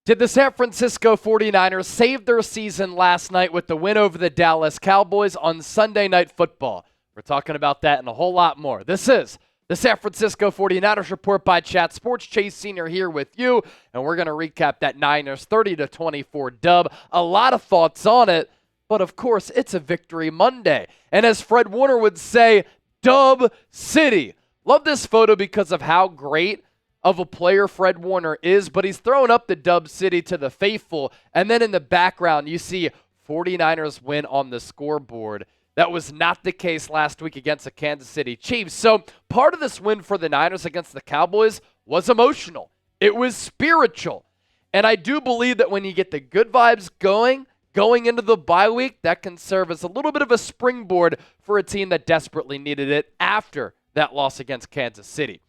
Did the San Francisco 49ers save their season last night with the win over the Dallas Cowboys on Sunday Night Football? We're talking about that and a whole lot more. This is the San Francisco 49ers Report by Chat Sports. Chase Sr. here with you, and we're going to recap that Niners 30-24 dub. A lot of thoughts on it, but of course, it's a Victory Monday. And as Fred Warner would say, Dub City. Love this photo because of how great of a player Fred Warner is, but he's throwing up the Dub City to the faithful. And then in the background, you see 49ers win on the scoreboard. That was not the case last week against the Kansas City Chiefs. So part of this win for the Niners against the Cowboys was emotional. It was spiritual. And I do believe that when you get the good vibes going into the bye week, that can serve as a little bit of a springboard for a team that desperately needed it after that loss against Kansas City.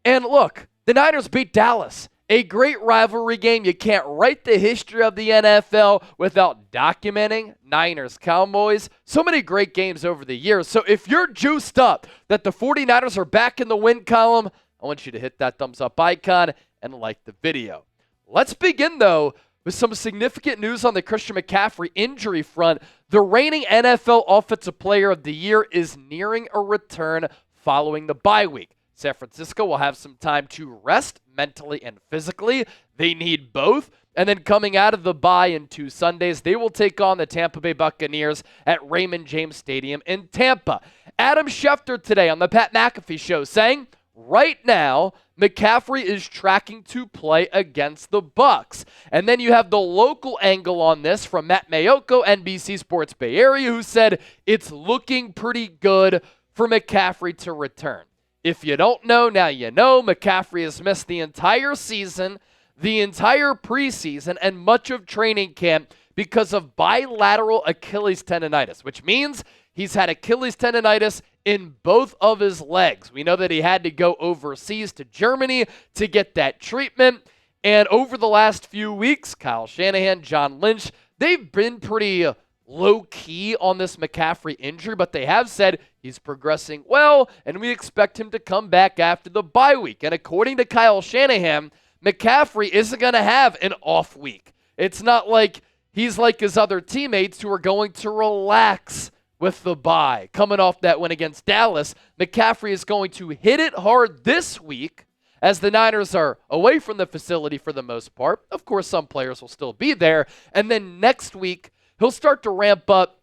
And look, the Niners beat Dallas. A great rivalry game. You can't write the history of the NFL without documenting Niners-Cowboys. So many great games over the years. So if you're juiced up that the 49ers are back in the win column, I want you to hit that thumbs up icon and like the video. Let's begin, though, with some significant news on the Christian McCaffrey injury front. The reigning NFL Offensive Player of the Year is nearing a return following the bye week. San Francisco will have some time to rest mentally and physically. They need both. And then coming out of the bye in 2 Sundays, they will take on the Tampa Bay Buccaneers at Raymond James Stadium in Tampa. Adam Schefter today on the Pat McAfee Show saying, right now, McCaffrey is tracking to play against the Bucs. And then you have the local angle on this from Matt Mayoko, NBC Sports Bay Area, who said it's looking pretty good for McCaffrey to return. If you don't know, now you know. McCaffrey has missed the entire season, the entire preseason, and much of training camp because of bilateral Achilles tendonitis, which means he's had Achilles tendonitis in both of his legs. We know that he had to go overseas to Germany to get that treatment. And over the last few weeks, Kyle Shanahan, John Lynch, they've been pretty low-key on this McCaffrey injury, but they have said he's progressing well, and we expect him to come back after the bye week. And according to Kyle Shanahan, McCaffrey isn't going to have an off week. It's not like he's like his other teammates who are going to relax with the bye. Coming off that win against Dallas, McCaffrey is going to hit it hard this week as the Niners are away from the facility for the most part. Of course, some players will still be there. And then next week, he'll start to ramp up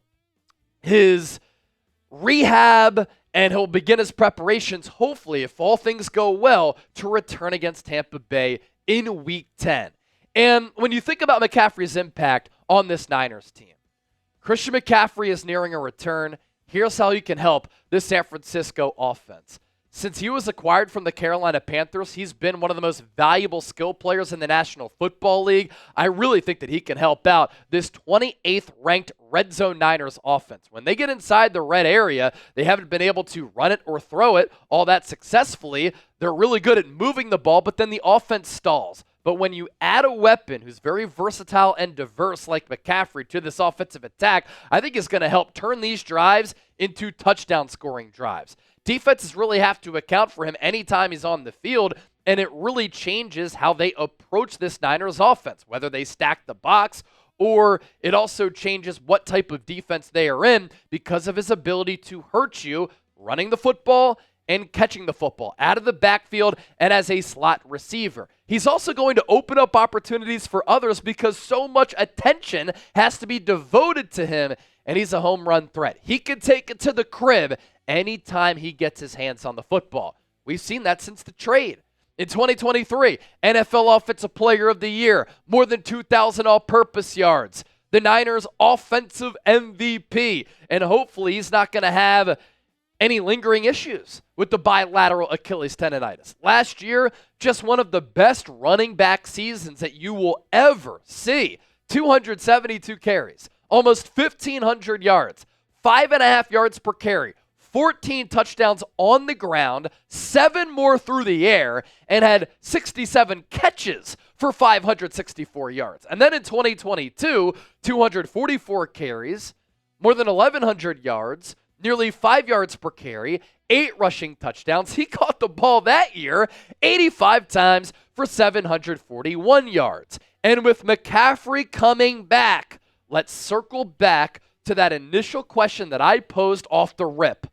his rehab, and he'll begin his preparations, hopefully, if all things go well, to return against Tampa Bay in Week 10. And when you think about McCaffrey's impact on this Niners team, Christian McCaffrey is nearing a return. Here's how he can help this San Francisco offense. Since he was acquired from the Carolina Panthers, he's been one of the most valuable skill players in the National Football League. I really think that he can help out this 28th ranked Red Zone Niners offense. When they get inside the red area, they haven't been able to run it or throw it all that successfully. They're really good at moving the ball, but then the offense stalls. But when you add a weapon who's very versatile and diverse like McCaffrey to this offensive attack, I think it's going to help turn these drives into touchdown scoring drives. Defenses really have to account for him anytime he's on the field, and it really changes how they approach this Niners offense, whether they stack the box or it also changes what type of defense they are in because of his ability to hurt you running the football and catching the football out of the backfield and as a slot receiver. He's also going to open up opportunities for others because so much attention has to be devoted to him, and he's a home run threat. He can take it to the crib anytime he gets his hands on the football. We've seen that since the trade. In 2023, NFL Offensive Player of the Year, more than 2,000 all-purpose yards. The Niners Offensive MVP, and hopefully he's not going to have any lingering issues with the bilateral Achilles tendonitis. Last year, just one of the best running back seasons that you will ever see. 272 carries, almost 1,500 yards, 5.5 yards per carry, 14 touchdowns on the ground, 7 more through the air, and had 67 catches for 564 yards. And then in 2022, 244 carries, more than 1,100 yards, nearly 5 yards per carry, 8 rushing touchdowns. He caught the ball that year 85 times for 741 yards. And with McCaffrey coming back, let's circle back to that initial question that I posed off the rip.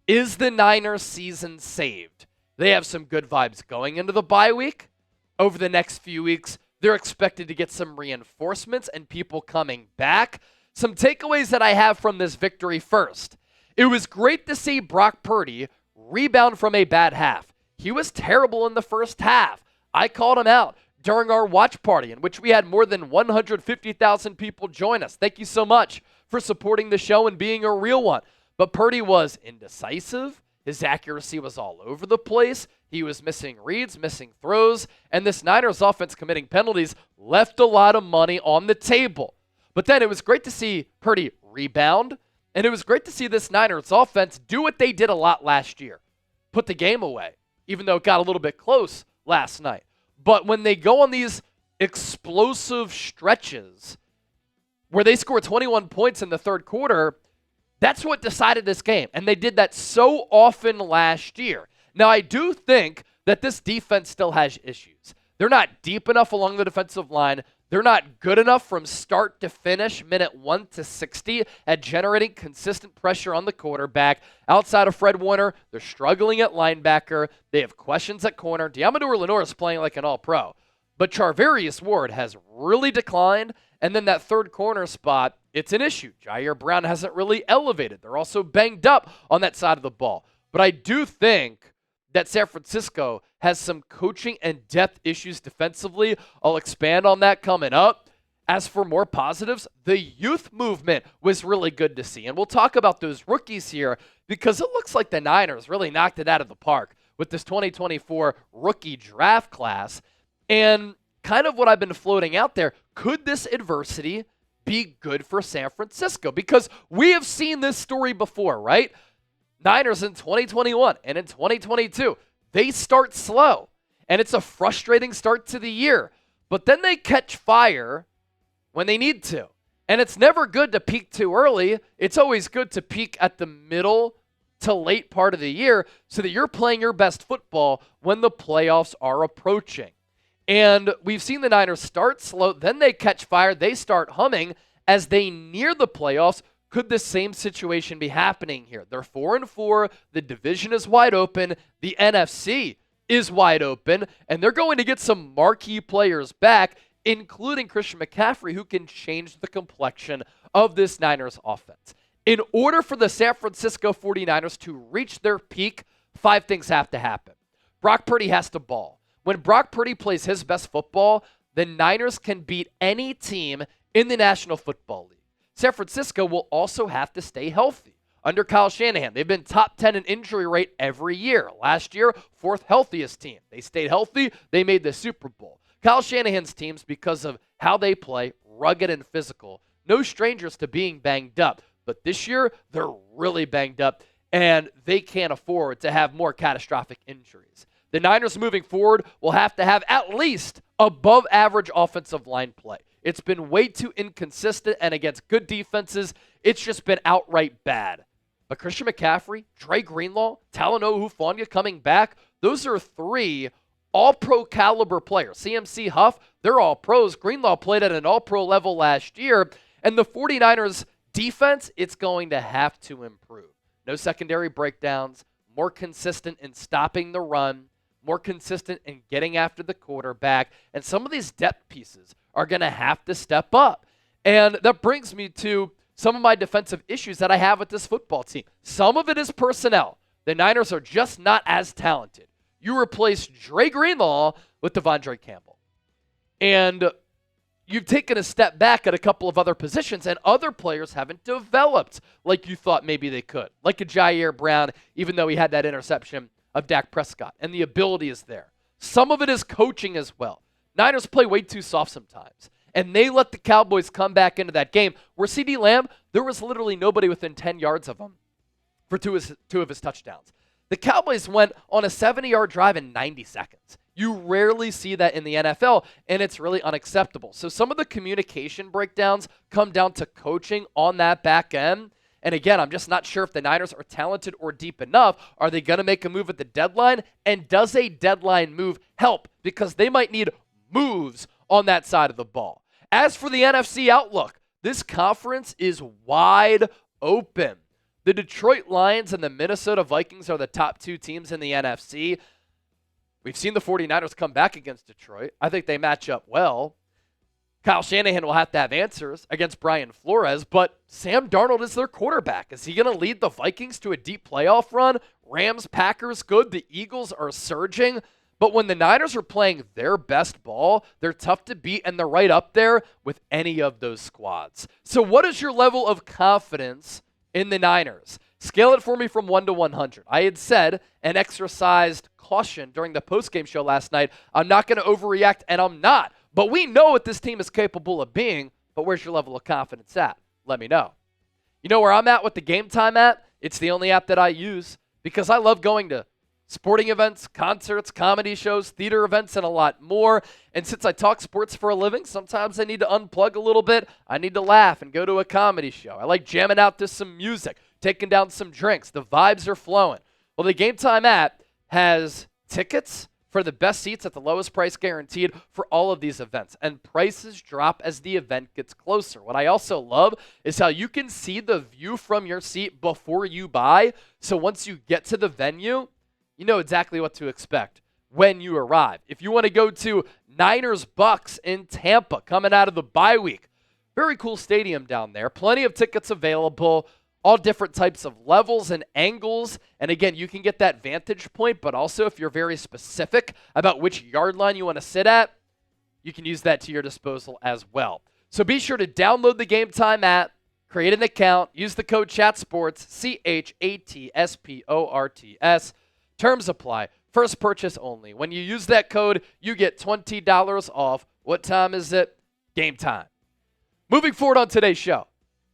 Is the Niners season saved? They have some good vibes going into the bye week. Over the next few weeks, they're expected to get some reinforcements and people coming back. Some takeaways that I have from this victory first. It was great to see Brock Purdy rebound from a bad half. He was terrible in the first half. I called him out during our watch party, in which we had more than 150,000 people join us. Thank you so much for supporting the show and being a real one. But Purdy was indecisive. His accuracy was all over the place. He was missing reads, missing throws, and this Niners offense committing penalties left a lot of money on the table. But then it was great to see Purdy rebound, and it was great to see this Niners offense do what they did a lot last year. Put the game away, even though it got a little bit close last night. But when they go on these explosive stretches where they score 21 points in the third quarter, that's what decided this game. And they did that so often last year. Now, I do think that this defense still has issues. They're not deep enough along the defensive line. They're not good enough from start to finish, minute 1 to 60, at generating consistent pressure on the quarterback. Outside of Fred Warner, they're struggling at linebacker. They have questions at corner. Deommodore Lenoir is playing like an all-pro. But Charvarius Ward has really declined. And then that third corner spot, it's an issue. Jair Brown hasn't really elevated. They're also banged up on that side of the ball. But I do think that San Francisco has some coaching and depth issues defensively. I'll expand on that coming up. As for more positives, the youth movement was really good to see. And we'll talk about those rookies here because it looks like the Niners really knocked it out of the park with this 2024 rookie draft class. And kind of what I've been floating out there, could this adversity be good for San Francisco? Because we have seen this story before, right? Niners in 2021 and in 2022, they start slow, and it's a frustrating start to the year. But then they catch fire when they need to. And it's never good to peak too early. It's always good to peak at the middle to late part of the year so that you're playing your best football when the playoffs are approaching. And we've seen the Niners start slow, then they catch fire, they start humming. As they near the playoffs, could the same situation be happening here? They're 4-4, the division is wide open, the NFC is wide open, and they're going to get some marquee players back, including Christian McCaffrey, who can change the complexion of this Niners offense. In order for the San Francisco 49ers to reach their peak, 5 things have to happen. Brock Purdy has to ball. When Brock Purdy plays his best football, the Niners can beat any team in the National Football League. San Francisco will also have to stay healthy. Under Kyle Shanahan, they've been top 10 in injury rate every year. Last year, 4th healthiest team. They stayed healthy. They made the Super Bowl. Kyle Shanahan's teams, because of how they play, rugged and physical, no strangers to being banged up. But this year, they're really banged up, and they can't afford to have more catastrophic injuries. The Niners moving forward will have to have at least above average offensive line play. It's been way too inconsistent, and against good defenses, it's just been outright bad. But Christian McCaffrey, Dre Greenlaw, Talanoa Hufanga coming back, those are 3 all-pro caliber players. CMC, Huff, they're all pros. Greenlaw played at an all-pro level last year, and the 49ers defense, it's going to have to improve. No secondary breakdowns, more consistent in stopping the run, more consistent in getting after the quarterback, and some of these depth pieces are going to have to step up. And that brings me to some of my defensive issues that I have with this football team. Some of it is personnel. The Niners are just not as talented. You replace Dre Greenlaw with Devondre Campbell. And you've taken a step back at a couple of other positions, and other players haven't developed like you thought maybe they could. Like a Jair Brown, even though he had that interception of Dak Prescott, and the ability is there. Some of it is coaching as well. Niners play way too soft sometimes, and they let the Cowboys come back into that game where CeeDee Lamb, there was literally nobody within 10 yards of him for two of his touchdowns. The Cowboys went on a 70-yard drive in 90 seconds. You rarely see that in the NFL, and it's really unacceptable. So some of the communication breakdowns come down to coaching on that back end. And again, I'm just not sure if the Niners are talented or deep enough. Are they going to make a move at the deadline? And does a deadline move help? Because they might need moves on that side of the ball. As for the NFC outlook, this conference is wide open. The Detroit Lions and the Minnesota Vikings are the top two teams in the NFC. We've seen the 49ers come back against Detroit. I think they match up well. Kyle Shanahan will have to have answers against Brian Flores, but Sam Darnold is their quarterback. Is he going to lead the Vikings to a deep playoff run? Rams, Packers, good. The Eagles are surging. But when the Niners are playing their best ball, they're tough to beat, and they're right up there with any of those squads. So what is your level of confidence in the Niners? Scale it for me from 1 to 100. I had said and exercised caution during the postgame show last night. I'm not going to overreact, and I'm not. But we know what this team is capable of being, but where's your level of confidence at? Let me know. You know where I'm at with the Game Time app? It's the only app that I use because I love going to sporting events, concerts, comedy shows, theater events, and a lot more. And since I talk sports for a living, sometimes I need to unplug a little bit. I need to laugh and go to a comedy show. I like jamming out to some music, taking down some drinks. The vibes are flowing. Well, the Game Time app has tickets for the best seats at the lowest price guaranteed for all of these events. And prices drop as the event gets closer. What I also love is how you can see the view from your seat before you buy. So once you get to the venue, you know exactly what to expect when you arrive. If you want to go to Niners Bucks in Tampa coming out of the bye week, very cool stadium down there. Plenty of tickets available. All different types of levels and angles. And again, you can get that vantage point, but also if you're very specific about which yard line you want to sit at, you can use that to your disposal as well. So be sure to download the Game Time app, create an account, use the code CHATSPORTS, CHATSPORTS. Terms apply. First purchase only. When you use that code, you get $20 off. What time is it? Game time. Moving forward on today's show.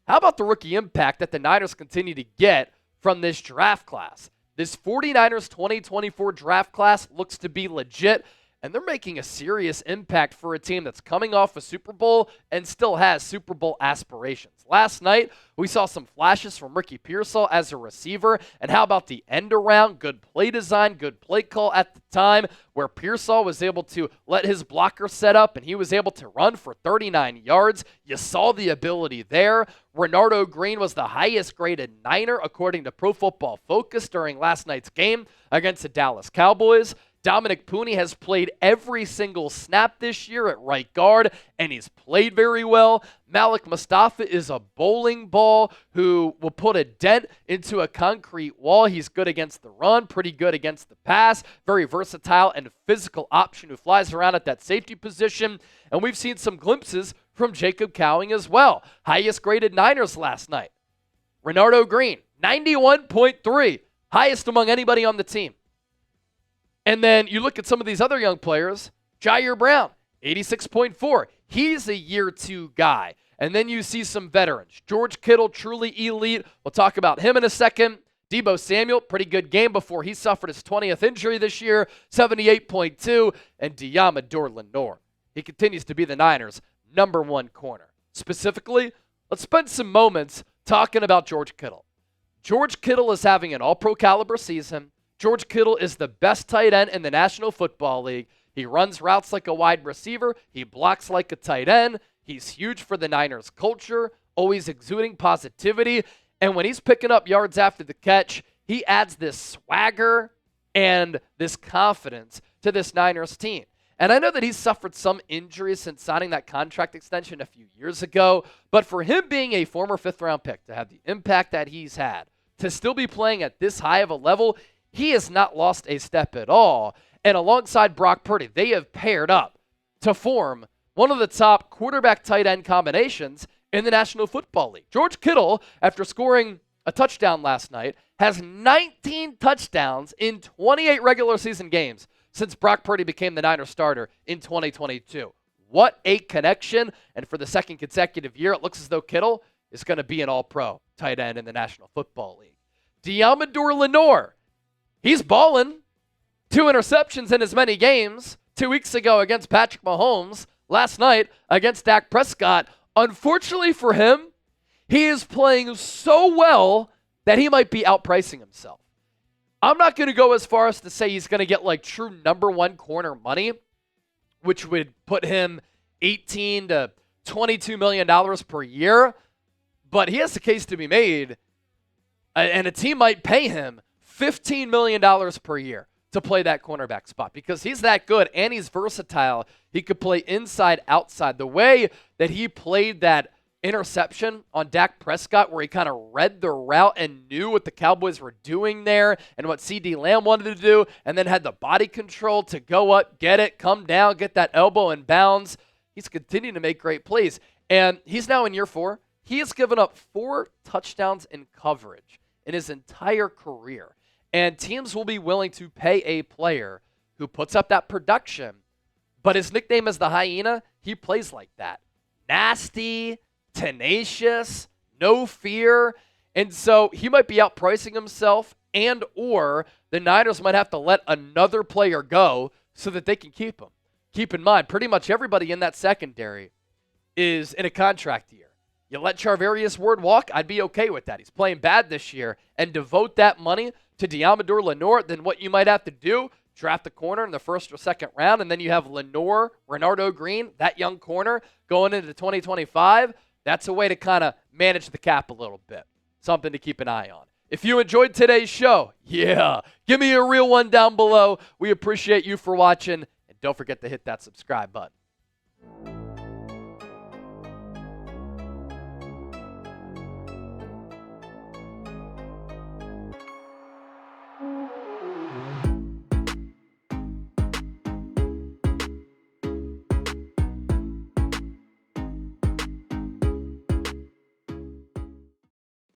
How about the rookie impact that the Niners continue to get from this draft class? This 49ers 2024 draft class looks to be legit, and they're making a serious impact for a team that's coming off a Super Bowl and still has Super Bowl aspirations. Last night, we saw some flashes from Ricky Pearsall as a receiver, and how about the end around? Good play design, good play call at the time, where Pearsall was able to let his blocker set up, and he was able to run for 39 yards. You saw the ability there. Renardo Green was the highest graded Niner, according to Pro Football Focus, during last night's game against the Dallas Cowboys. Dominic Pooney has played every single snap this year at right guard, and he's played very well. Malik Mustafa is a bowling ball who will put a dent into a concrete wall. He's good against the run, pretty good against the pass, very versatile and physical option who flies around at that safety position. And we've seen some glimpses from Jacob Cowing as well. Highest graded Niners last night. Renardo Green, 91.3, highest among anybody on the team. And then you look at some of these other young players, Jair Brown, 86.4. He's a year two guy. And then you see some veterans. George Kittle, truly elite. We'll talk about him in a second. Deebo Samuel, pretty good game before he suffered his 20th injury this year, 78.2. And Yiadom Lenore. He continues to be the Niners' number one corner. Specifically, let's spend some moments talking about George Kittle. George Kittle is having an all-pro caliber season. George Kittle is the best tight end in the National Football League. He runs routes like a wide receiver. He blocks like a tight end. He's huge for the Niners culture, always exuding positivity. And when he's picking up yards after the catch, he adds this swagger and this confidence to this Niners team. And I know that he's suffered some injuries since signing that contract extension a few years ago, but for him being a former fifth-round pick, to have the impact that he's had, to still be playing at this high of a level, he has not lost a step at all. And alongside Brock Purdy, they have paired up to form one of the top quarterback-tight end combinations in the National Football League. George Kittle, after scoring a touchdown last night, has 19 touchdowns in 28 regular season games since Brock Purdy became the Niners starter in 2022. What a connection. And for the second consecutive year, it looks as though Kittle is going to be an all-pro tight end in the National Football League. Yiadom Lenore. He's balling. 2 interceptions in as many games. 2 weeks ago against Patrick Mahomes. Last night against Dak Prescott. Unfortunately for him, he is playing so well that he might be outpricing himself. I'm not going to go as far as to say he's going to get like true number one corner money, which would put him $18 to $22 million per year. But he has the case to be made, and a team might pay him $15 million per year to play that cornerback spot because he's that good and he's versatile. He could play inside, outside. The way that he played that interception on Dak Prescott where he kind of read the route and knew what the Cowboys were doing there and what CeeDee Lamb wanted to do and then had the body control to go up, get it, come down, get that elbow in bounds. He's continuing to make great plays. And he's now in year 4. He has given up 4 touchdowns in coverage in his entire career. And teams will be willing to pay a player who puts up that production. But his nickname is the Hyena. He plays like that. Nasty, tenacious, no fear. And so he might be outpricing himself and or the Niners might have to let another player go so that they can keep him. Keep in mind, pretty much everybody in that secondary is in a contract year. You let Charvarius Ward walk, I'd be okay with that. He's playing bad this year. And devote that money to Deommodore Lenoir, then what you might have to do, draft a corner in the first or second round, and then you have Lenoir, Renardo Green, that young corner, going into 2025. That's a way to kind of manage the cap a little bit. Something to keep an eye on. If you enjoyed today's show, give me a real one down below. We appreciate you for watching, and don't forget to hit that subscribe button.